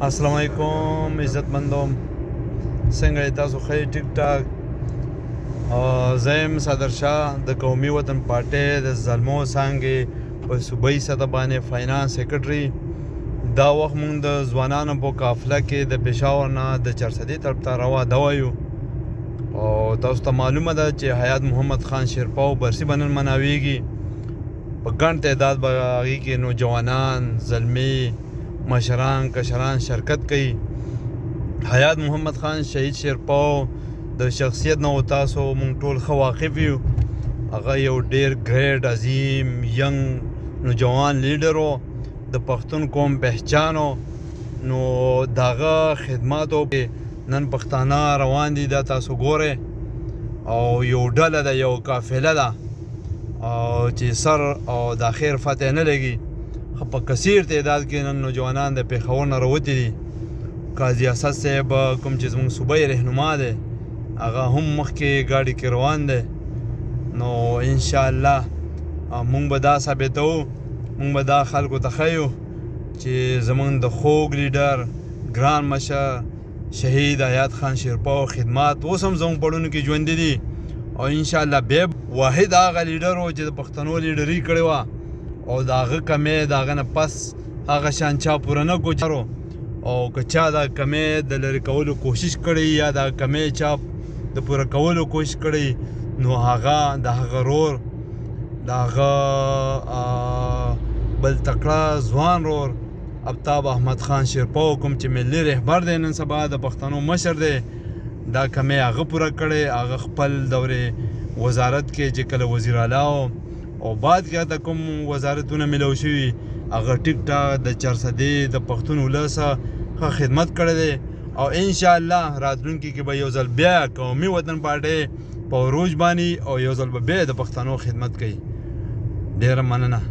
السلام علیکم عزتمندوم، څنګه یې تاسو؟ ښه ټیک ټاک. زه یم صدر شاه د قومي وطن پارټۍ د زلمو څانګې په صوبایي سطح باندې فاینانس سیکرټري. دا وخت موږ د ځوانانو په قافله کې د پېښور نه د چرسدې طرف ته روا دوا یو، او تاسو ته معلومه ده چې حیات محمد خان شیرپاو برسي به نن مناویږي. په ګڼ تعداد به هغې کې نوجوانان، زلمې، مشران، کشران شرکت کوي. حیات محمد خان شهید شیرپاو د شخصیت نه تاسو مونږ ټول ښه واقف یو. هغه یو ډېر ګریټ، عظیم، ینګ، نوجوان لیډر و، د پښتون قوم پہچان و. نو د هغه خدماتو کې نن پښتانه روان دي، دا تاسو ګورئ. او یو ډله ده، یو قافله ده، او چې سر او د اخر فتح نه لګي. په کثیر تعداد کې نن نوجوانان د پېښور نه راوتي دي. قاضي اسد صاحب کوم چې زموږ صوبایي رهنما دی، هغه هم مخکې ګاډي کې روان دی. نو انشاءالله مونږ به دا ثابتوو، مونږ به دا خلکو ته ښیو چې زموږ د خوږ لیډر، ګران مشر شهید حیات خان شیرپاو خدمات اوس هم زموږ پړونو کې ژوندي دي. او انشاءالله بیا واحد هغه لیډر و چې د پښتنو لیډري کړې وه، او د هغه کمې د هغه نه پس هغه شان چا پوره نه کړو. او که چا دا کمې د لرې کولو کوشش کړی یا دا کمې چا د پوره کولو کوشش کړی، نو هغه د هغه رور، د هغه بل تکړه ځوان رور آفتاب احمد خان شیرپاو کوم چې ملي رهبر دی، نن سبا د پښتنو مشر دی، دا کمې هغه پوره کړی. هغه خپل دورې وزارت کې چې کله وزیر اعلی او بعد کې د کوم وزارتونه ملو شوي، هغه ټیک ټاک د چرسدې د پښتون ولس ښه خدمت کړی دی. او انشاءالله راتلونکي کې به یو ځل بیا قومي وطن پارټۍ په عروج باندې او یو ځل به بیا د پښتنو خدمت کوي. ډېره مننه.